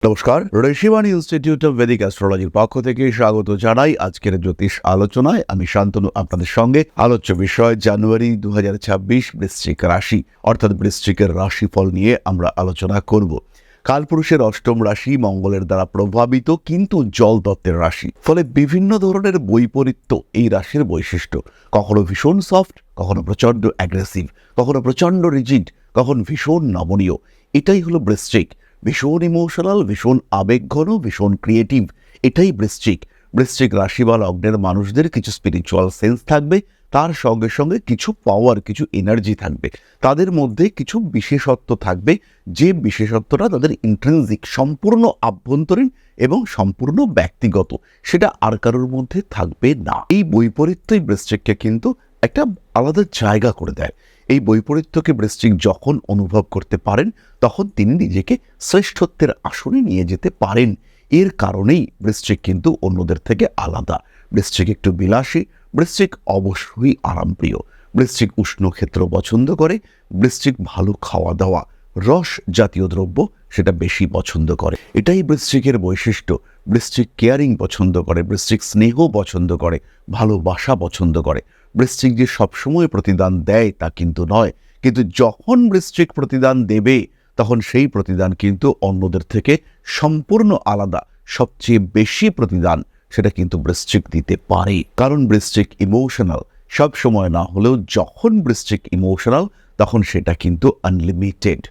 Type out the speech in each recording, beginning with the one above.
নমস্কার, Rishibani institute of Vedic অ্যাস্ট্রোলজির পক্ষ থেকে স্বাগত জানাই। আজকের জ্যোতিষ আলোচনায় আমি শান্তনু আপনাদের সঙ্গে। আলোচ্য বিষয় জানুয়ারি 2026 বৃশ্চিক রাশি অর্থাৎ বৃশ্চিকের রাশিফল নিয়ে আমরা আলোচনা করব। কালপুরুষের অষ্টম রাশি মঙ্গলের দ্বারা প্রভাবিত, কিন্তু জল তত্ত্বের রাশি, ফলে বিভিন্ন ধরনের বৈপরীত্য এই রাশির বৈশিষ্ট্য। কখনো ভীষণ সফট, কখনো প্রচণ্ড অ্যাগ্রেসিভ, কখনো প্রচণ্ড রিজিড, কখন ভীষণ নমনীয়। এটাই হলো বৃশ্চিক। ভীষণ ইমোশনাল, ভীষণ আবেগঘন, ভীষণ ক্রিয়েটিভ, এটাই বৃশ্চিক। বৃশ্চিক রাশি বা লগ্নের মানুষদের কিছু স্পিরিচুয়াল সেন্স থাকবে, তার সঙ্গে সঙ্গে কিছু পাওয়ার, কিছু এনার্জি থাকবে। তাদের মধ্যে কিছু বিশেষত্ব থাকবে, যে বিশেষত্বটা তাদের ইন্ট্রিনজিক, সম্পূর্ণ আভ্যন্তরীণ এবং সম্পূর্ণ ব্যক্তিগত, সেটা আর কারোর মধ্যে থাকবে না। এই বৈপরীত্যই বৃশ্চিককে কিন্তু একটা আলাদা জায়গা করে দেয়। এই বৈপরীত্যকে বৃশ্চিক যখন অনুভব করতে পারেন, তখন তিনি নিজেকে শ্রেষ্ঠত্বের আসনে নিয়ে যেতে পারেন। এর কারণেই বৃশ্চিক কিন্তু অন্যদের থেকে আলাদা। বৃশ্চিক একটু বিলাসী, বৃশ্চিক অবশ্যই আরামপ্রিয়, বৃশ্চিক উষ্ণ ক্ষেত্র পছন্দ করে, বৃশ্চিক ভালো খাওয়া দাওয়া, রস জাতীয় দ্রব্য সেটা বেশি পছন্দ করে। এটাই বৃশ্চিকের বৈশিষ্ট্য। বৃশ্চিক কেয়ারিং পছন্দ করে, বৃশ্চিক স্নেহ পছন্দ করে, ভালোবাসা পছন্দ করে। বৃশ্চিক যে সবসময় প্রতিদান দেয় তা কিন্তু নয়, কিন্তু যখন বৃশ্চিক প্রতিদান দেবে তখন সেই প্রতিদান কিন্তু অন্যদের থেকে সম্পূর্ণ আলাদা। সবচেয়ে বেশি প্রতিদান সেটা কিন্তু বৃশ্চিক দিতে পারে, কারণ বৃশ্চিক ইমোশনাল। সব সময় না হলেও যখন বৃশ্চিক ইমোশনাল, তখন সেটা কিন্তু আনলিমিটেড।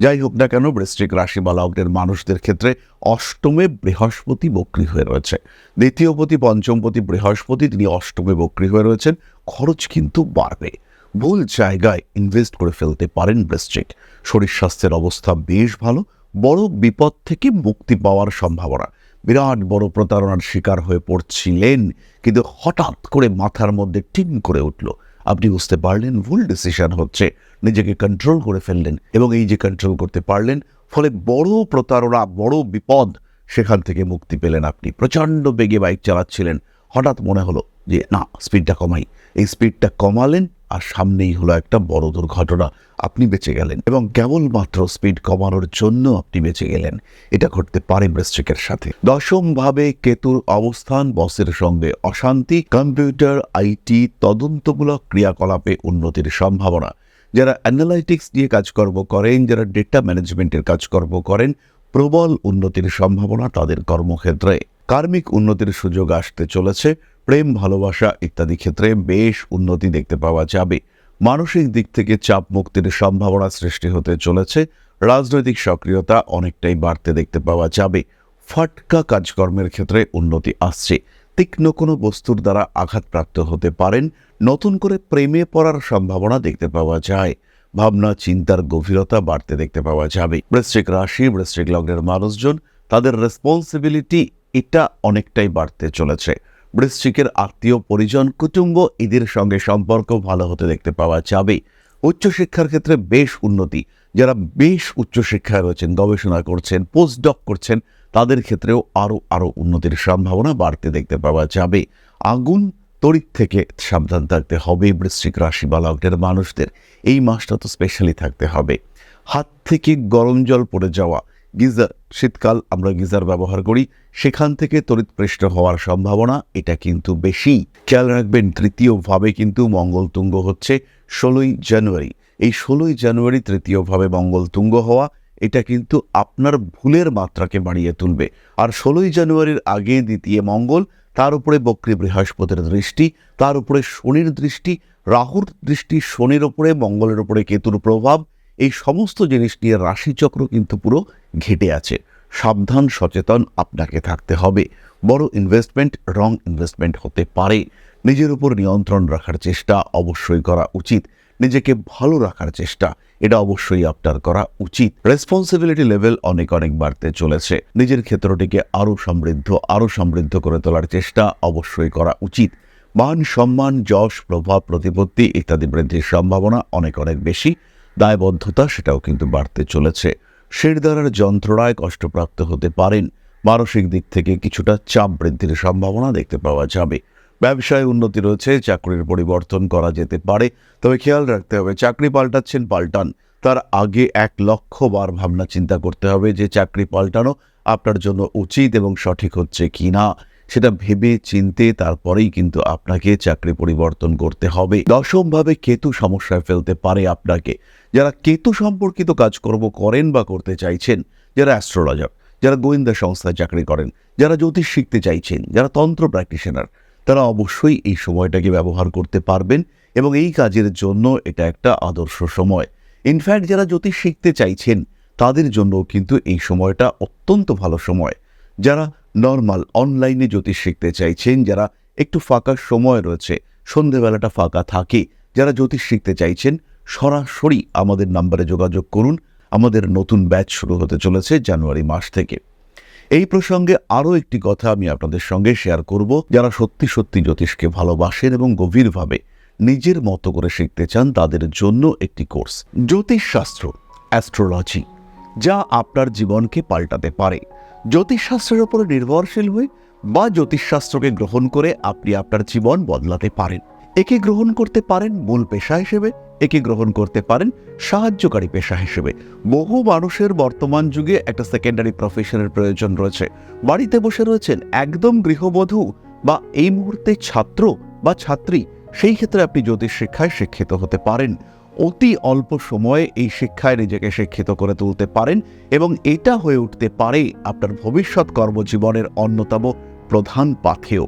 যাই হোক না কেন, বৃশ্চিক রাশি বা লগ্নের মানুষদের ক্ষেত্রে অষ্টমে বৃহস্পতি বক্রী হয়ে রয়েছে। দ্বিতীয়পতি পঞ্চমপতি বৃহস্পতি তিনি অষ্টমে বক্রী হয়ে রয়েছেন। খরচ কিন্তু বাড়বে, ভুল জায়গায় ইনভেস্ট করে ফেলতে পারেন বৃশ্চিক। শরীর স্বাস্থ্যের অবস্থা বেশ ভালো, বড় বিপদ থেকে মুক্তি পাওয়ার সম্ভাবনা। বিরাট বড় প্রতারণার শিকার হয়ে পড়ছিলেন, কিন্তু হঠাৎ করে মাথার মধ্যে টিন করে উঠল, আপনি বুঝতে পারলেন ভুল ডিসিশন হচ্ছে, নিজেকে কন্ট্রোল করে ফেললেন, এবং এই যে কন্ট্রোল করতে পারলেন, ফলে বড় প্রতারণা, বড় বিপদ, সেখান থেকে মুক্তি পেলেন। আপনি প্রচণ্ড বেগে বাইক চালাচ্ছিলেন, হঠাৎ মনে হলো যে না, স্পিডটা কমাই। এই স্পিডটা কমালেন, আর সামনেই হলো একটা বড় দুর্ঘটনা। আপনি বেঁচে গেলেন, এবং কেবলমাত্র স্পিড কমানোর জন্য আপনি বেঁচে গেলেন। এটা ঘটতে পারে বৃশ্চিকের সাথে। দশম ভাবে কেতুর অবস্থান, বসের সঙ্গে অশান্তি, কম্পিউটার, আইটি, তদন্তমূলক ক্রিয়াকলাপে উন্নতির সম্ভাবনা। যারা অ্যানালাইটিক্স নিয়ে কাজকর্ম করেন, যারা ডেটা ম্যানেজমেন্টের কাজকর্ম করেন, প্রবল উন্নতির সম্ভাবনা তাদের কর্মক্ষেত্রে। কার্মিক উন্নতির সুযোগ আসতে চলেছে। প্রেম, ভালোবাসা ইত্যাদি ক্ষেত্রে বেশ উন্নতি দেখতে পাওয়া যাবে। মানসিক দিক থেকে চাপ মুক্তির সম্ভাবনা সৃষ্টি হতে চলেছে। রাজনৈতিক সক্রিয়তা অনেকটাই বাড়তে দেখতে পাওয়া যাবে। ফাটকা কাজকর্মের ক্ষেত্রে উন্নতি আসছে। তীক্ষ্ণ কোনো বস্তুর দ্বারা আঘাতপ্রাপ্ত হতে পারেন। নতুন করে প্রেমে পড়ার সম্ভাবনা দেখতে পাওয়া যায়। ভাবনা চিন্তার গভীরতা বাড়তে দেখতে পাওয়া যাবে। বৃশ্চিক রাশি, বৃশ্চিক লগ্নের মানুষজন, তাদের রেসপন্সিবিলিটি এটা অনেকটাই বাড়তে চলেছে। বৃশ্চিকের আত্মীয় পরিজন, কুটুম্ব, এদের সঙ্গে সম্পর্ক ভালো হতে দেখতে পাওয়া যাবে। উচ্চশিক্ষার ক্ষেত্রে বেশ উন্নতি। যারা বেশ উচ্চশিক্ষায় রয়েছেন, গবেষণা করছেন, পোস্টডক করছেন, তাদের ক্ষেত্রেও আরও উন্নতির সম্ভাবনা বাড়তে দেখতে পাওয়া যাবে। আগুন, তড়িৎ থেকে সাবধান থাকতে হবে বৃশ্চিক রাশি বা লগ্নের মানুষদের। এই মাসটা তো স্পেশালি থাকতে হবে। হাত থেকে গরম জল পড়ে যাওয়া, গিজার, শীতকাল আমরা গিজার ব্যবহার করি, সেখান থেকে তড়িৎপৃষ্ট হওয়ার সম্ভাবনা এটা কিন্তু বেশি। খেয়াল রাখবেন, তৃতীয়ভাবে কিন্তু মঙ্গল তুঙ্গ হচ্ছে 16ই জানুয়ারি। এই 16ই জানুয়ারি তৃতীয়ভাবে মঙ্গল তুঙ্গ হওয়া, এটা কিন্তু আপনার ভুলের মাত্রাকে বাড়িয়ে তুলবে। আর 16ই জানুয়ারির আগে দ্বিতীয় মঙ্গল, তার উপরে বক্রী বৃহস্পতির দৃষ্টি, তার উপরে শনির দৃষ্টি, রাহুর দৃষ্টি, শনির উপরে, মঙ্গলের উপরে কেতুর প্রভাব, এই সমস্ত জিনিস নিয়ে রাশিচক্র কিন্তু পুরো ঘেটে আছে। সাবধান, সচেতন আপনাকে থাকতে হবে। বড় ইনভেস্টমেন্ট রং ইনভেস্টমেন্ট হতে পারে। নিজের উপর নিয়ন্ত্রণ রাখার চেষ্টা অবশ্যই করা উচিত। নিজেকে ভালো রাখার চেষ্টা এটা অবশ্যই আপনার করা উচিত। রেসপন্সিবিলিটি লেভেল অনেক বাড়তে চলেছে। নিজের ক্ষেত্রটিকে আরও সমৃদ্ধ করে তোলার চেষ্টা অবশ্যই করা উচিত। মান সম্মান, যশ, প্রভাব, প্রতিপত্তি ইত্যাদি বৃদ্ধির সম্ভাবনা অনেক বেশি। দায়বদ্ধতা সেটাও কিন্তু বাড়তে চলেছে। শিরদাঁড়ার যন্ত্রণায় কষ্টপ্রাপ্ত হতে পারেন। মানসিক দিক থেকে কিছুটা চাপ বৃদ্ধির সম্ভাবনা দেখতে পাওয়া যাবে। ব্যবসায় উন্নতি রয়েছে, চাকরির পরিবর্তন করা যেতে পারে। তবে খেয়াল রাখতে হবে, চাকরি পাল্টাচ্ছেন, পাল্টান, তার আগে 1,00,000 বার ভাবনা চিন্তা করতে হবে যে চাকরি পাল্টানো আপনার জন্য উচিত এবং সঠিক হচ্ছে কিনা সেটা ভেবে চিনতে তারপরেই কিন্তু আপনাকে চাকরি পরিবর্তন করতে হবে। দশমভাবে কেতু সমস্যায় ফেলতে পারে আপনাকে। যারা কেতু সম্পর্কিত কাজকর্ম করেন বা করতে চাইছেন, যারা অ্যাস্ট্রোলজার, যারা গোয়েন্দা সংস্থায় চাকরি করেন, যারা জ্যোতিষ শিখতে চাইছেন, যারা তন্ত্র প্র্যাকটিশনার, তারা অবশ্যই এই সময়টাকে ব্যবহার করতে পারবেন এবং এই কাজের জন্য এটা একটা আদর্শ সময়। ইনফ্যাক্ট যারা জ্যোতিষ শিখতে চাইছেন তাদের জন্য কিন্তু এই সময়টা অত্যন্ত ভালো সময়। যারা নর্মাল অনলাইনে জ্যোতিষ শিখতে চাইছেন, যারা একটু ফাঁকা সময় রয়েছে, সন্ধেবেলাটা ফাঁকা থাকে, যারা জ্যোতিষ শিখতে চাইছেন, সরাসরি আমাদের নাম্বারে যোগাযোগ করুন। আমাদের নতুন ব্যাচ শুরু হতে চলেছে জানুয়ারি মাস থেকে। এই প্রসঙ্গে আরও একটি কথা আমি আপনাদের সঙ্গে শেয়ার করব। যারা সত্যি সত্যি জ্যোতিষকে ভালোবাসেন এবং গভীরভাবে নিজের মতো করে শিখতে চান, তাদের জন্য একটি কোর্স, জ্যোতিষশাস্ত্র, অ্যাস্ট্রোলজি, যা আপনার জীবনকে পাল্টাতে পারে। জ্যোতিষশাস্ত্রের উপরে নির্ভরশীল হয়ে বা জ্যোতিষশাস্ত্রকে গ্রহণ করে আপনি আপনার জীবন বদলাতে পারেন। একে গ্রহণ করতে পারেন মূল পেশা হিসেবে, একে গ্রহণ করতে পারেন সাহায্যকারী পেশা হিসেবে। বহু মানুষের বর্তমান যুগে একটা সেকেন্ডারি প্রফেশনের প্রয়োজন রয়েছে। বাড়িতে বসে রয়েছেন একদম গৃহবধূ বা এই মুহূর্তে ছাত্র বা ছাত্রী, সেই ক্ষেত্রে আপনি জ্যোতিষ শিক্ষায় শিক্ষিত হতে পারেন। অতি অল্প সময়ে এই শিক্ষায় নিজেকে শিক্ষিত করে তুলতে পারেন এবং এটা হয়ে উঠতে পারে আপনার ভবিষ্যৎ কর্মজীবনের অন্যতম প্রধান পাথেয়।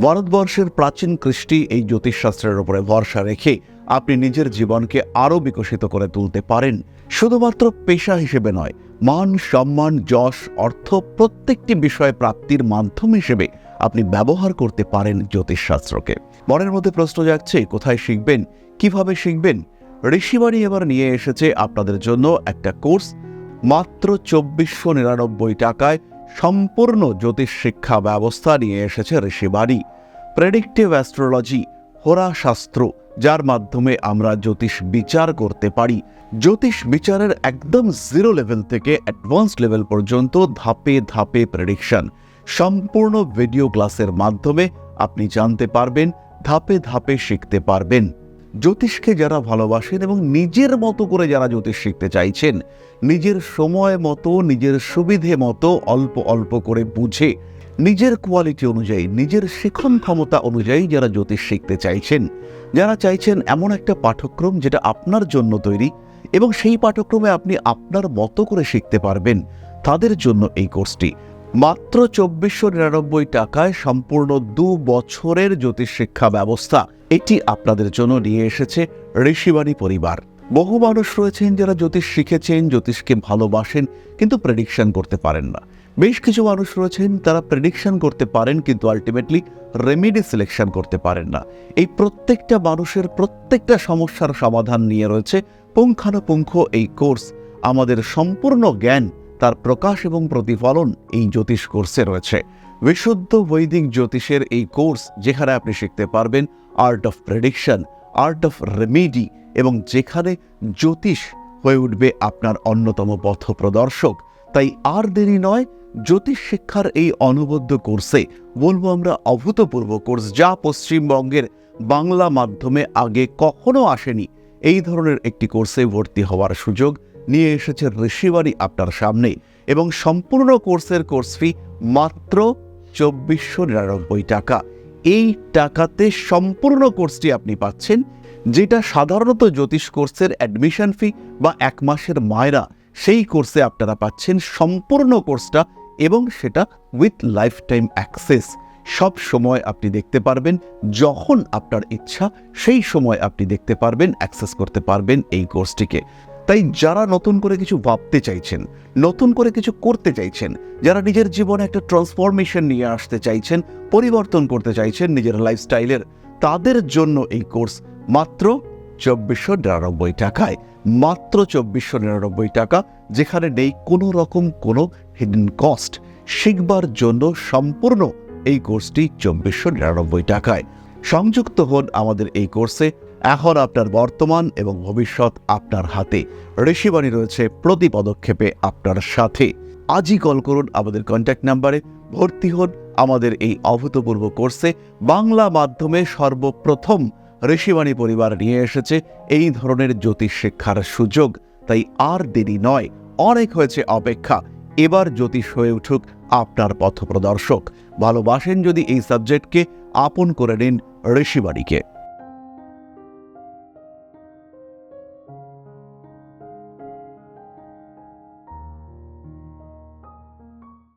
ভারতবর্ষের প্রাচীন কৃষ্টি এই জ্যোতিষশাস্ত্রের উপরে ভরসা রেখে আপনি নিজের জীবনকে আরও বিকশিত করে তুলতে পারেন। শুধুমাত্র পেশা হিসেবে নয়, মান, সম্মান, যশ, অর্থ প্রত্যেকটি বিষয় প্রাপ্তির মাধ্যম হিসেবে আপনি ব্যবহার করতে পারেন জ্যোতিষশাস্ত্রকে। মনের মধ্যে প্রশ্ন জাগছে, কোথায় শিখবেন, কিভাবে শিখবেন? ঋষিবাণী এবার নিয়ে এসেছে আপনাদের জন্য একটা কোর্স। মাত্র 2499 টাকায় সম্পূর্ণ জ্যোতিষ শিক্ষা ব্যবস্থা নিয়ে এসেছে ঋষিবাণী। প্রেডিক্টিভ অ্যাস্ট্রোলজি, হোরাশাস্ত্র, যার মাধ্যমে আমরা জ্যোতিষ বিচার করতে পারি। জ্যোতিষ বিচারের একদম জিরো লেভেল থেকে অ্যাডভান্স লেভেল পর্যন্ত ধাপে ধাপে প্রেডিকশন, সম্পূর্ণ ভিডিও ক্লাসের মাধ্যমে আপনি জানতে পারবেন, ধাপে ধাপে শিখতে পারবেন। জ্যোতিষকে যারা ভালোবাসেন এবং নিজের মতো করে যারা জ্যোতিষ শিখতে চাইছেন, নিজের সময় মতো, নিজের সুবিধে মতো, অল্প অল্প করে বুঝে, নিজের কোয়ালিটি অনুযায়ী, নিজের শিখন ক্ষমতা অনুযায়ী যারা জ্যোতিষ শিখতে চাইছেন, যারা চাইছেন এমন একটা পাঠ্যক্রম যেটা আপনার জন্য তৈরি এবং সেই পাঠ্যক্রমে আপনি আপনার মতো করে শিখতে পারবেন, তাদের জন্য এই কোর্সটি। মাত্র 2499 টাকায় সম্পূর্ণ 2 বছরের জ্যোতিষ শিক্ষা ব্যবস্থা এটি আপনাদের জন্য নিয়ে এসেছে ঋষিবাণী পরিবার। বহু মানুষ রয়েছেন যারা জ্যোতিষ শিখেছেন, জ্যোতিষকে ভালোবাসেন, কিন্তু প্রেডিকশন করতে পারেন না। বেশ কিছু মানুষ রয়েছেন তারা প্রেডিকশন করতে পারেন কিন্তু আলটিমেটলি রেমেডি সিলেকশন করতে পারেন না। এই প্রত্যেকটা মানুষের প্রত্যেকটা সমস্যার সমাধান নিয়ে রয়েছে পুঙ্খানুপুঙ্খ এই কোর্স। আমাদের সম্পূর্ণ জ্ঞান, তার প্রকাশ এবং প্রতিফলন এই জ্যোতিষ কোর্সে রয়েছে। বিশুদ্ধ বৈদিক জ্যোতিষের এই কোর্স, যেখানে আপনি শিখতে পারবেন art of prediction, art of remedy, এবং যেখানে জ্যোতিষ হয়ে উঠবে আপনার অন্যতম পথ প্রদর্শক। তাই আর দেরি নয়, জ্যোতিষ শিক্ষার এই অনবদ্য কোর্সে, বলবো আমরা অভূতপূর্ব কোর্স, যা পশ্চিমবঙ্গের বাংলা মাধ্যমে আগে কখনো আসেনি, এই ধরনের একটি কোর্সে ভর্তি হওয়ার সুযোগ নিয়ে এসেছে ঋষিবাণী আপনার সামনে। এবং সম্পূর্ণ কোর্সের কোর্স ফি মাত্র 2499 টাকা। এই টাকাতে সম্পূর্ণ কোর্সটি আপনি পাচ্ছেন, যেটা সাধারণত জ্যোতিষ কোর্সের অ্যাডমিশন ফি বা 1 মাসের মায়রা, সেই কোর্সে আপনারা পাচ্ছেন সম্পূর্ণ কোর্সটা, এবং সেটা উইথ লাইফ টাইম অ্যাক্সেস। সব সময় আপনি দেখতে পারবেন, যখন আপনার ইচ্ছা সেই সময় আপনি দেখতে পারবেন, অ্যাক্সেস করতে পারবেন এই কোর্সটিকে। তাই যারা নতুন করে কিছু ভাবতে চাইছেন, নতুন করে কিছু করতে চাইছেন, যারা নিজের জীবনে একটা ট্রান্সফরমেশন নিয়ে আসতে চাইছেন, পরিবর্তন করতে চাইছেন নিজের লাইফস্টাইলের, তাদের জন্য এই কোর্স মাত্র 2499 টাকায়। মাত্র 2499 টাকা, যেখানে নেই কোনো রকম কোনো হিডেন কস্ট। শিখবার জন্য সম্পূর্ণ এই কোর্সটি 2499 টাকায়। সংযুক্ত হন আমাদের এই কোর্সে। এখন আপনার বর্তমান এবং ভবিষ্যৎ আপনার হাতে। ঋষিবাণী রয়েছে প্রতি পদক্ষেপে আপনার সাথে। আজই কল করুন আমাদের কন্ট্যাক্ট নাম্বারে, ভর্তি হন আমাদের এই অভূতপূর্ব কোর্সে। বাংলা মাধ্যমে সর্বপ্রথম ঋষিবাণী পরিবার নিয়ে এসেছে এই ধরনের জ্যোতিষ শিক্ষার সুযোগ। তাই আর দেরি নয়, অনেক হয়েছে অপেক্ষা। এবার জ্যোতিষ হয়ে উঠুক আপনার পথপ্রদর্শক। ভালোবাসেন যদি এই সাবজেক্টকে, আপন করে নিন ঋষিবাড়িকে।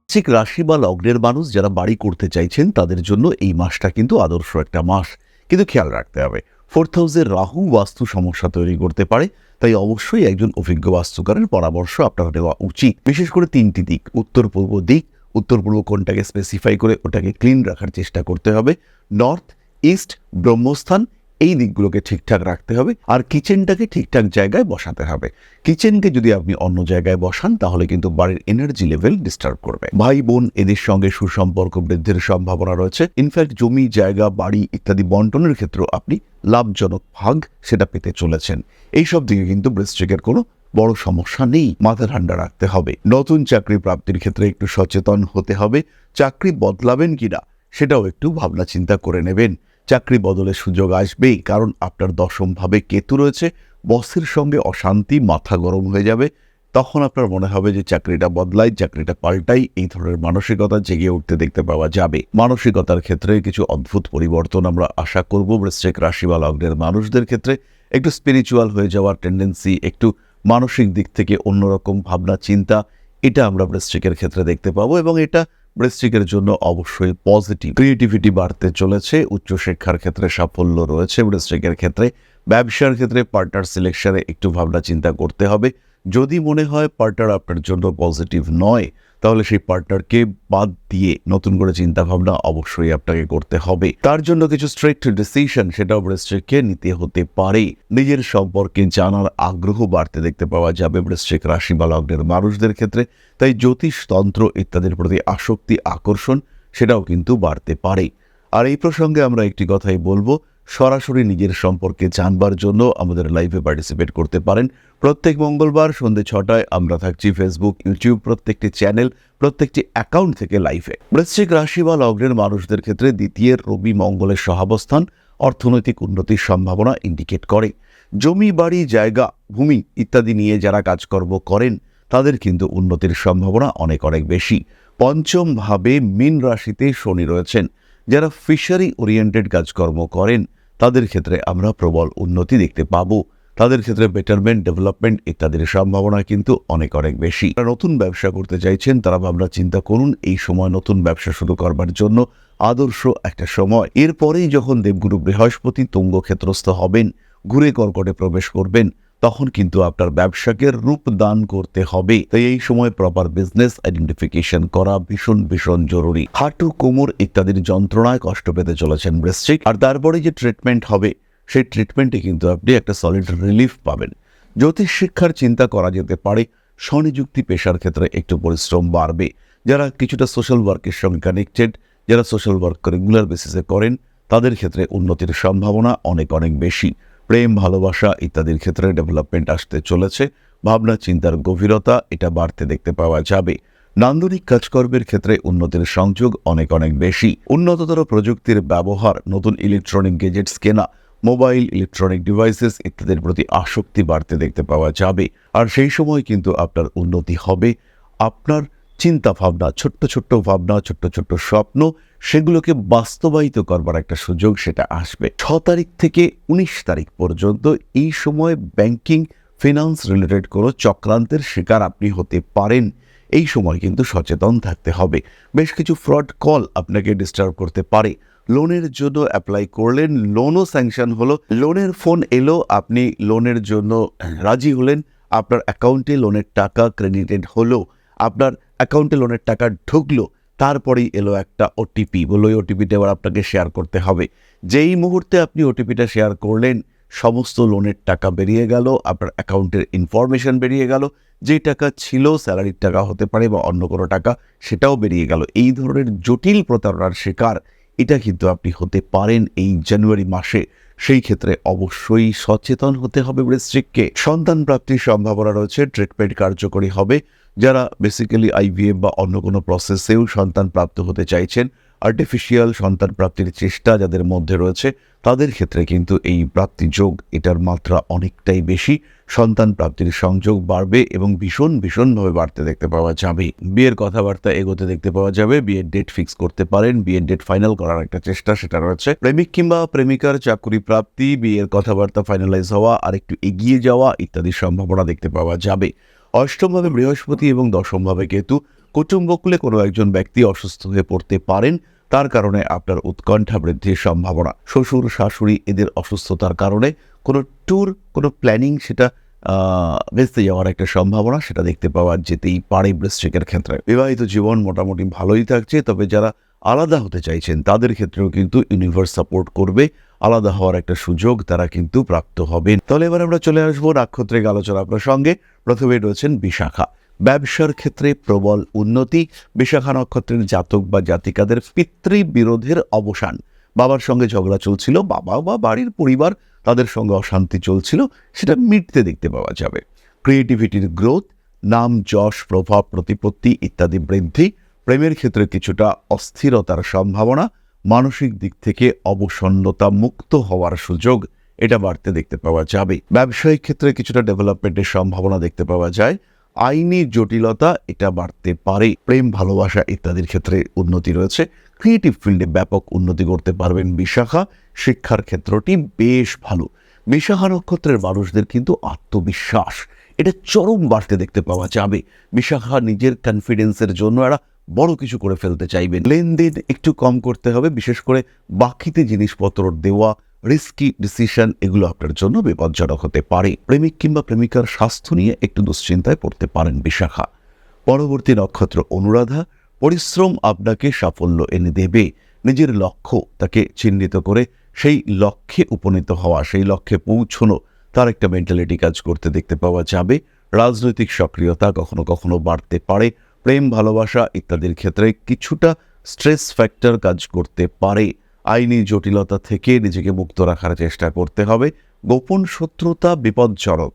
ঠিক রাশি বা লগ্নের মানুষ যারা বাড়ি করতে চাইছেন তাদের জন্য এই মাসটা কিন্তু আদর্শ একটা মাস, কিন্তু খেয়াল রাখতে হবে 4th হাউসের রাহু বাস্তু সমস্যা তৈরি করতে পারে। তাই অবশ্যই একজন অভিজ্ঞ বাস্তুকারের পরামর্শ আপনার নেওয়া উচিত। বিশেষ করে 3টি দিক, উত্তর পূর্ব দিক, উত্তর পূর্ব কোণটাকে স্পেসিফাই করে ওটাকে ক্লিন রাখার চেষ্টা করতে হবে। নর্থ, ইস্ট, ব্রহ্মস্থান, এই দিকগুলোকে ঠিকঠাক রাখতে হবে। আর কিচেনটাকে ঠিকঠাক জায়গায় বসাতে হবে। কিচেনকে যদি আপনি অন্য জায়গায় বসান তাহলে কিন্তু বাড়ির এনার্জি লেভেল ডিস্টার্ব করবে। ভাই বোন এদের সঙ্গে সুসম্পর্ক বৃদ্ধির সম্ভাবনা রয়েছে। ইনফ্যাক্ট জমি জায়গা বাড়ি ইত্যাদি বন্টনের ক্ষেত্রেও আপনি লাভজনক ভাগ সেটা পেতে চলেছেন। এইসব দিকে কিন্তু বৃশ্চিকের কোনো বড় সমস্যা নেই, মাথা ঠান্ডা রাখতে হবে। নতুন চাকরি প্রাপ্তির ক্ষেত্রে একটু সচেতন হতে হবে। চাকরি বদলাবেন কিনা সেটাও একটু ভাবনা চিন্তা করে নেবেন। চাকরি বদলের সুযোগ আসবেই, কারণ আপনার 10ম ভাবে কেতু রয়েছে। বসের সঙ্গে অশান্তি, মাথা গরম হয়ে যাবে। তখন আপনার মনে হবে যে চাকরিটা বদলাই, চাকরিটা পাল্টাই, এই ধরনের মানসিকতা জেগে উঠতে দেখতে পাওয়া যাবে। মানসিকতার ক্ষেত্রে কিছু অদ্ভুত পরিবর্তন আমরা আশা করব বৃশ্চিক রাশি বা লগ্নের মানুষদের ক্ষেত্রে। একটু স্পিরিচুয়াল হয়ে যাওয়ার টেন্ডেন্সি, একটু মানসিক দিক থেকে অন্যরকম ভাবনা চিন্তা, এটা আমরা বৃশ্চিকের ক্ষেত্রে দেখতে পাবো এবং এটা বৃশ্চিকের জন্য অবশ্যই পজিটিভ। ক্রিয়েটিভিটি বাড়তে চলেছে। উচ্চশিক্ষার ক্ষেত্রে সাফল্য রয়েছে বৃশ্চিকের ক্ষেত্রে। ব্যবসার ক্ষেত্রে পার্টনার সিলেকশনে একটু ভাবনা চিন্তা করতে হবে। যদি মনে হয় পার্টনার আপনার জন্য পজিটিভ নয়, তাহলে সেই পার্টনারকে বাদ দিয়ে নতুন করে চিন্তা ভাবনা অবশ্যই আপনাকে করতে হবে। তার জন্য কিছু স্ট্রিক্ট ডিসিশন সেটাও বৃশ্চিককে নিতে হতে পারে। নিজের সম্পর্কে জানার আগ্রহ বাড়তে দেখতে পাওয়া যাবে বৃশ্চিক রাশি বা লগ্নের মানুষদের ক্ষেত্রে। তাই জ্যোতিষ, তন্ত্র ইত্যাদির প্রতি আসক্তি, আকর্ষণ সেটাও কিন্তু বাড়তে পারে। আর এই প্রসঙ্গে আমরা একটি কথাই বলবো, সরাসরি নিজের সম্পর্কে জানবার জন্য আমাদের লাইভে পার্টিসিপেট করতে পারেন। প্রত্যেক মঙ্গলবার সন্ধ্যে 6টায় আমরা থাকছি ফেসবুক, ইউটিউব, প্রত্যেকটি চ্যানেল, প্রত্যেকটি অ্যাকাউন্ট থেকে লাইভে। বৃশ্চিক রাশি বা লগ্নের মানুষদের ক্ষেত্রে দ্বিতীয় রবি মঙ্গলের সহাবস্থান অর্থনৈতিক উন্নতির সম্ভাবনা ইন্ডিকেট করে। জমি বাড়ি জায়গা ভূমি ইত্যাদি নিয়ে যারা কাজকর্ম করেন তাদের কিন্তু উন্নতির সম্ভাবনা অনেক অনেক বেশি। 5ম ভাবে মীন রাশিতে শনি রয়েছেন। যারা ফিশারি ওরিয়েন্টেড কাজকর্ম করেন তাদের ক্ষেত্রে আমরা প্রবল উন্নতি দেখতে পাবো। তাদের ক্ষেত্রে বেটারমেন্ট, ডেভেলপমেন্ট ইত্যাদির সম্ভাবনা কিন্তু অনেক অনেক বেশি। যারা নতুন ব্যবসা করতে চাইছেন তারা ভাবনা চিন্তা করুন, এই সময় নতুন ব্যবসা শুরু করবার জন্য আদর্শ একটা সময়। এরপরেই যখন দেবগুরু বৃহস্পতি তুঙ্গ ক্ষেত্রস্থ হবেন, ঘুরে কর্কটে প্রবেশ করবেন, তখন কিন্তু আপনার ব্যবসাকে রূপ দান করতে হবে। তাই এই সময় প্রপার বিজনেস আইডেন্টিফিকেশন করা ভীষণ ভীষণ জরুরি। হাঁটু, কোমর ইত্যাদির যন্ত্রণায় কষ্ট পেতে চলেছেন বৃশ্চিক, আর তারপরে যে ট্রিটমেন্ট হবে সেই ট্রিটমেন্টে কিন্তু আপনি একটা সলিড রিলিফ পাবেন। জ্যোতিষ শিক্ষার চিন্তা করা যেতে পারে। স্বনিযুক্তি পেশার ক্ষেত্রে একটু পরিশ্রম বাড়বে। যারা কিছুটা সোশ্যাল ওয়ার্কের সঙ্গে কানেক্টেড, যারা সোশ্যাল ওয়ার্ক রেগুলার বেসিসে করেন তাদের ক্ষেত্রে উন্নতির সম্ভাবনা অনেক অনেক বেশি। প্রেম, ভালোবাসা ইত্যাদির ক্ষেত্রে ডেভেলপমেন্ট আসতে চলেছে। ভাবনা চিন্তার গভীরতা এটা বাড়তে দেখতে পাওয়া যাবে। নান্দনিক কাজকর্মের ক্ষেত্রে উন্নতির সংযোগ অনেক অনেক বেশি। উন্নততর প্রযুক্তির ব্যবহার, নতুন ইলেকট্রনিক গেজেটস কেনা, মোবাইল, ইলেকট্রনিক ডিভাইসেস ইত্যাদির প্রতি আসক্তি বাড়তে দেখতে পাওয়া যাবে। আর সেই সময় কিন্তু আপনার উন্নতি হবে। আপনার চিন্তা ভাবনা, ছোট্ট ছোট্ট ভাবনা, ছোট্ট ছোট্ট স্বপ্ন, সেগুলোকে বাস্তবায়িত করবার একটা সুযোগ সেটা আসবে। 6 তারিখ থেকে 19 তারিখ পর্যন্ত এই সময় ব্যাংকিং, ফিনান্স রিলেটেড কোনো চক্রান্তের শিকার আপনি হতে পারেন। এই সময় কিন্তু সচেতন থাকতে হবে। বেশ কিছু ফ্রড কল আপনাকে ডিস্টার্ব করতে পারে। লোনের জন্য অ্যাপ্লাই করলেন, লোনও স্যাংশন হলো, লোনের ফোন এলো, আপনি লোনের জন্য রাজি হলেন, আপনার অ্যাকাউন্টে লোনের টাকা ক্রেডিটেড হলো, আপনার অ্যাকাউন্টে লোনের টাকা ঢুকলো, তারপরেই এলো একটা ওটিপি, বললো ওই ওটিপিটা এবার আপনাকে শেয়ার করতে হবে। যেই মুহূর্তে আপনি ওটিপিটা শেয়ার করলেন সমস্ত লোনের টাকা বেরিয়ে গেল, আপনার অ্যাকাউন্টের ইনফরমেশন বেরিয়ে গেল, যে টাকা ছিল স্যালারির টাকা হতে পারে বা অন্য কোনো টাকা, সেটাও বেরিয়ে গেল। এই ধরনের জটিল প্রতারণার শিকার এটা কিন্তু আপনি হতে পারেন এই জানুয়ারি মাসে। সেই ক্ষেত্রে অবশ্যই সচেতন হতে হবে বৃশ্চিককে। সন্তান প্রাপ্তির সম্ভাবনা রয়েছে, ট্রিটমেন্ট কার্যকরী হবে। যারা বেসিক্যালি আইভিএফ বা অন্য কোনো প্রসেসেও সন্তান প্রাপ্ত হতে চাইছেন আর্টিফিশিয়াল সন্তান প্রাপ্তির চেষ্টা যাদের মধ্যে রয়েছে তাদের ক্ষেত্রে কিন্তু এই প্রাপ্তি যোগ এটার মাত্রা অনেকটাই বেশি। সন্তান প্রাপ্তির সংযোগ বাড়বে এবং ভীষণভাবে বাড়তে দেখতে পাওয়া যাবে। বিয়ের কথাবার্তা এগোতে দেখতে পাওয়া যাবে, বিয়ের ডেট ফিক্স করতে পারেন, বিয়ের ডেট ফাইনাল করার একটা চেষ্টা সেটা রয়েছে। প্রেমিক কিংবা প্রেমিকার চাকরি প্রাপ্তি, বিয়ের কথাবার্তা ফাইনালাইজ হওয়া আর একটু এগিয়ে যাওয়া ইত্যাদির সম্ভাবনা দেখতে পাওয়া যাবে। অষ্টমভাবে বৃহস্পতি এবং দশমভাবে কেতু, কুটুম্বকুলে কোনো একজন ব্যক্তি অসুস্থ হয়ে পড়তে পারেন, তার কারণে আপনার উৎকণ্ঠা বৃদ্ধির সম্ভাবনা। শ্বশুর শাশুড়ি এদের অসুস্থতার কারণে কোনো ট্যুর, কোনো প্ল্যানিং সেটা ভেস্তে যাওয়ার একটা সম্ভাবনা সেটা দেখতে পাওয়া যেতেই পারে বৃশ্চিকের ক্ষেত্রে। বিবাহিত জীবন মোটামুটি ভালোই থাকছে, তবে যারা আলাদা হতে চাইছেন তাদের ক্ষেত্রেও কিন্তু ইউনিভার্স সাপোর্ট করবে, আলাদা হওয়ার একটা সুযোগ তারা কিন্তু প্রাপ্ত হবেন। তাহলে এবার আমরা চলে আসবো নাক্ষত্রিক আলোচনা প্রসঙ্গে। প্রথমে রয়েছেন বিশাখা। ব্যবসার ক্ষেত্রে প্রবল উন্নতি। বিশাখা নক্ষত্রের জাতক বা জাতিকাদের পিতৃবিরোধের অবসান। বাবার সঙ্গে ঝগড়া চলছিল, বাবা বা বাড়ির পরিবার তাদের সঙ্গে অশান্তি চলছিল, সেটা মিটতে দেখতে পাওয়া যাবে। ক্রিয়েটিভিটির গ্রোথ, নাম যশ প্রভাব প্রতিপত্তি ইত্যাদি বৃদ্ধি। প্রেমের ক্ষেত্রে কিছুটা অস্থিরতার সম্ভাবনা, মানসিক দিক থেকে অবসন্নতা মুক্ত হওয়ার সুযোগ এটা বাড়তে দেখতে পাওয়া যাবে। ব্যবসায়িক ক্ষেত্রে কিছুটা ডেভেলপমেন্টের সম্ভাবনা দেখতে পাওয়া যায়। আইনি জটিলতা এটা বাড়তে পারে। প্রেম ভালোবাসা ইত্যাদির ক্ষেত্রে উন্নতি রয়েছে। ক্রিয়েটিভ ফিল্ডে ব্যাপক উন্নতি করতে পারবেন বিশাখা। শিক্ষার ক্ষেত্রটি বেশ ভালো। বিশাখা নক্ষত্রের মানুষদের কিন্তু আত্মবিশ্বাস এটা চরম বাড়তে দেখতে পাওয়া যাবে। বিশাখা নিজের কনফিডেন্সের জন্য এরা বড় কিছু করে ফেলতে চাইবেন। লেনদেন একটু কম করতে হবে, বিশেষ করে বাকিতে জিনিসপত্র দেওয়া, রিস্কি ডিসিশন এগুলো আপনার জন্য বিপজ্জনক হতে পারে। প্রেমিক কিংবা প্রেমিকার স্বাস্থ্য নিয়ে একটু দুশ্চিন্তায় পড়তে পারেন বিশাখা। পরবর্তী নক্ষত্র অনুরাধা। পরিশ্রম আপনাকে সাফল্য এনে দেবে। নিজের লক্ষ্য তাকে চিহ্নিত করে সেই লক্ষ্যে উপনীত হওয়া, সেই লক্ষ্যে পৌঁছনো, তার একটা মেন্টালিটি কাজ করতে দেখতে পাওয়া যাবে। রাজনৈতিক সক্রিয়তা কখনো কখনো বাড়তে পারে। প্রেম ভালোবাসা ইত্যাদির ক্ষেত্রে কিছুটা স্ট্রেস ফ্যাক্টর কাজ করতে পারে। আইনি জটিলতা থেকে নিজেকে মুক্ত রাখার চেষ্টা করতে হবে। গোপন শত্রুতা বিপজ্জনক।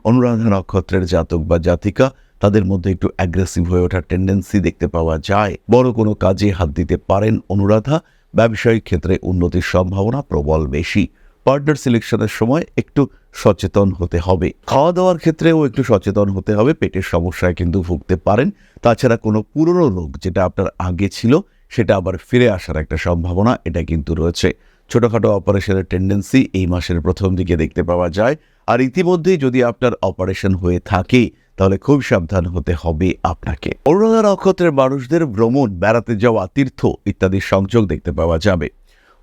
অনুরাধা নক্ষত্রের জাতক বা জাতিকা তাদের মধ্যে একটু অ্যাগ্রেসিভ হয়ে ওঠার টেন্ডেন্সি দেখতে পাওয়া যায়। বড় কোনো কাজে হাত দিতে পারেন অনুরাধা। ব্যবসায়িক ক্ষেত্রে উন্নতির সম্ভাবনা প্রবল বেশি। পার্টনার সিলেকশনের সময় একটু সচেতন হতে হবে। খাওয়া দাওয়ার ক্ষেত্রেও একটু সচেতন হতে হবে, পেটের সমস্যায় কিন্তু ভুগতে পারেন। তাছাড়া কোনো পুরনো রোগ যেটা আপনার আগে ছিল সেটা আবার ফিরে আসার একটা সম্ভাবনা এটা কিন্তু রয়েছে। ছোটখাটো অপারেশনের টেন্ডেন্সি এই মাসের প্রথম দিকে দেখতে পাওয়া যায়। আর ইতিমধ্যেই যদি আপনার অপারেশন হয়ে থাকে তাহলে খুব সাবধান হতে হবে আপনাকে। অনুরাধা নক্ষত্রের মানুষদের ভ্রমণ, বেড়াতে যাওয়া, তীর্থ ইত্যাদির সংযোগ দেখতে পাওয়া যাবে।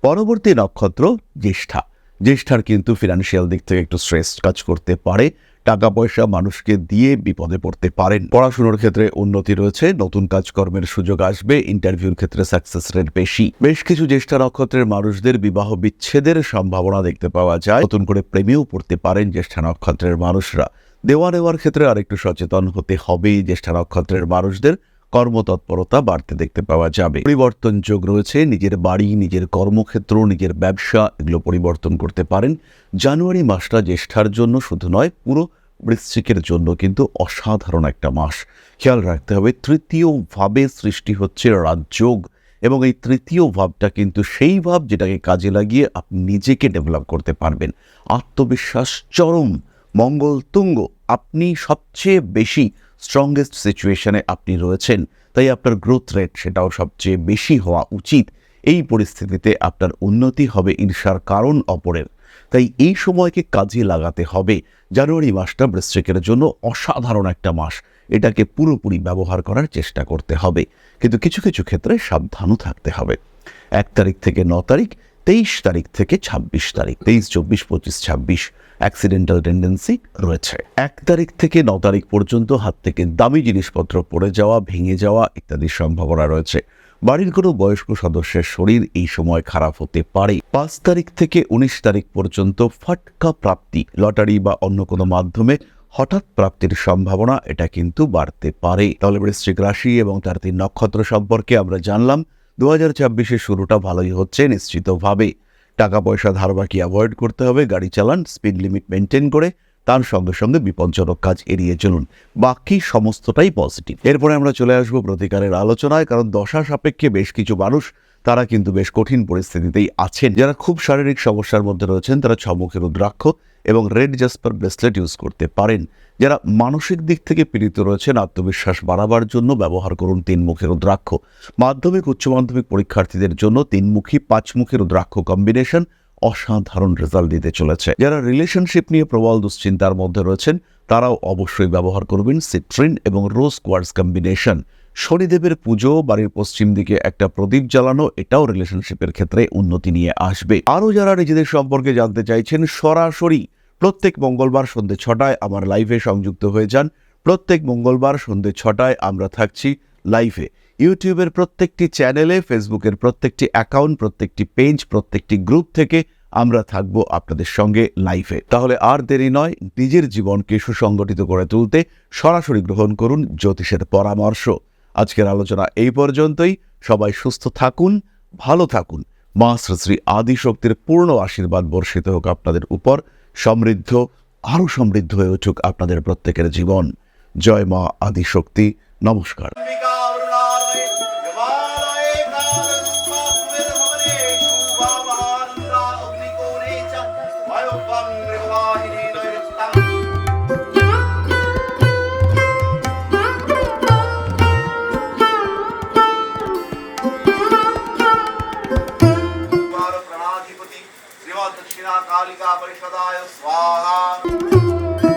পরবর্তী নক্ষত্র জ্যেষ্ঠা। জ্যেষ্ঠার কিন্তু ফিনান্সিয়াল দিক থেকে একটু স্ট্রেস কাজ করতে পারে। টাকা পয়সা মানুষকে দিয়ে বিপদে পড়তে পারেন। পড়াশোনার ক্ষেত্রে উন্নতি রয়েছে, নতুন কাজকর্মের সুযোগ আসবে। ইন্টারভিউর ক্ষেত্রে সাকসেস রেট বেশি। বেশ কিছু জ্যেষ্ঠা নক্ষত্রের মানুষদের বিবাহ বিচ্ছেদের সম্ভাবনা দেখতে পাওয়া যায়। নতুন করে প্রেমেও পড়তে পারেন জ্যেষ্ঠা নক্ষত্রের মানুষরা। দেওয়া নেওয়ার ক্ষেত্রে আরেকটু সচেতন হতে হবে জ্যেষ্ঠা নক্ষত্রের মানুষদের। কর্মতৎপরতা বাড়তে দেখতে পাওয়া যাবে। পরিবর্তন যোগ রয়েছে। নিজের বাড়ি, নিজের কর্মক্ষেত্র, নিজের ব্যবসা এগুলো পরিবর্তন করতে পারেন। জানুয়ারি মাসটা জ্যেষ্ঠার জন্য শুধু নয়, পুরো বৃশ্চিকের জন্য কিন্তু অসাধারণ একটা মাস। খেয়াল রাখতে হবে তৃতীয় ভাবে সৃষ্টি হচ্ছে রাজযোগ, এবং এই তৃতীয় ভাবটা কিন্তু সেই ভাব যেটাকে কাজে লাগিয়ে আপনি নিজেকে ডেভেলপ করতে পারবেন। আত্মবিশ্বাস চরম, মঙ্গল তুঙ্গ, আপনি সবচেয়ে বেশি স্ট্রংগেস্ট সিচুয়েশনে আপনি রয়েছেন, তাই আপনার গ্রোথ রেট সেটাও সবচেয়ে বেশি হওয়া উচিত। এই পরিস্থিতিতে আপনার উন্নতি হবে ঈর্ষার কারণ অপরের, তাই এই সময়কে কাজে লাগাতে হবে। জানুয়ারি মাসটা বৃশ্চিকের জন্য অসাধারণ একটা মাস, এটাকে পুরোপুরি ব্যবহার করার চেষ্টা করতে হবে, কিন্তু কিছু কিছু ক্ষেত্রে সাবধানও থাকতে হবে। 1 তারিখ থেকে 9 তারিখ, 23 তারিখ থেকে 26 তারিখ, 23, 24, 25, 26 অ্যাক্সিডেন্টাল টেন্ডেন্সি রয়েছে। 1 তারিখ থেকে 9 তারিখ পর্যন্ত হাত থেকে দামি জিনিসপত্র পড়ে যাওয়া, ভেঙে যাওয়া ইত্যাদির সম্ভাবনা রয়েছে। বাড়ির কোনো বয়স্ক সদস্যের শরীর এই সময় খারাপ হতে পারে। 5 তারিখ থেকে 19 তারিখ পর্যন্ত ফাটকা প্রাপ্তি, লটারি বা অন্য কোনো মাধ্যমে হঠাৎ প্রাপ্তির সম্ভাবনা এটা কিন্তু বাড়তে পারে। তাহলে বৃশ্চিক রাশি এবং তার 3 নক্ষত্র সম্পর্কে আমরা জানলাম। 2024-এর শুরুটা ভালোই হচ্ছে নিশ্চিতভাবে। টাকা পয়সা ধার বাকি অ্যাভয়েড করতে হবে, গাড়ি চালান স্পিড লিমিট মেনটেন করে, তার সঙ্গে সঙ্গে বিপজ্জনক কাজ এড়িয়ে চলুন, বাকি সমস্তটাই পজিটিভ। এরপরে আমরা চলে আসবো প্রতিকারের আলোচনায়, কারণ দশা সাপেক্ষে বেশ কিছু মানুষ তারা কিন্তু বেশ কঠিন পরিস্থিতিতেই আছেন। যারা খুব শারীরিক সমস্যার মধ্যে রয়েছেন তারা 6 মুখী রুদ্রাক্ষ এবং রেড জাসপার ব্রেসলেট ইউজ করতে পারেন। যারা মানসিক দিক থেকে পীড়িত রয়েছেন, আত্মবিশ্বাস বাড়াবার জন্য ব্যবহার করুন 3 মুখী রুদ্রাক্ষ। মাধ্যমিক উচ্চ মাধ্যমিক পরীক্ষার্থীদের জন্য 3 মুখী 5 মুখী রুদ্রাক্ষ কম্বিনেশন অসাধারণ রেজাল্ট দিতে চলেছে। যারা রিলেশনশিপ নিয়ে প্রবল দুশ্চিন্তার মধ্যে রয়েছেন তারাও অবশ্যই ব্যবহার করবেন সিট্রিন এবং রোজ কোয়ার্টজ কম্বিনেশন। শনিদেবের পুজো, বাড়ির পশ্চিম দিকে একটা প্রদীপ জ্বালানো, এটাও রিলেশনশিপের ক্ষেত্রে উন্নতি নিয়ে আসবে। আরও যারা নিজেদের সম্পর্কে জানতে চাইছেন, সরাসরি প্রত্যেক মঙ্গলবার সন্ধ্যে 6টায় আমার লাইভে সংযুক্ত হয়ে যান। প্রত্যেক মঙ্গলবার সন্ধ্যে 6টায় আমরা থাকছি লাইভে। ইউটিউবের প্রত্যেকটি চ্যানেলে, ফেসবুকের প্রত্যেকটি অ্যাকাউন্ট, প্রত্যেকটি পেজ, প্রত্যেকটি গ্রুপ থেকে আমরা থাকবো আপনাদের সঙ্গে লাইভে। তাহলে আর দেরি নয়, নিজের জীবনকে সুসংগঠিত করে তুলতে সরাসরি গ্রহণ করুন জ্যোতিষের পরামর্শ। আজকের আলোচনা এই পর্যন্তই। সবাই সুস্থ থাকুন, ভালো থাকুন। মা শ্রী শ্রী আদিশক্তির পূর্ণ আশীর্বাদ বর্ষিত হোক আপনাদের উপর। সমৃদ্ধ, আরও সমৃদ্ধ হয়ে উঠুক আপনাদের প্রত্যেকের জীবন। জয় মা আদিশক্তি। নমস্কার। दक्षिणा कालिका परिषदाय स्वाहा।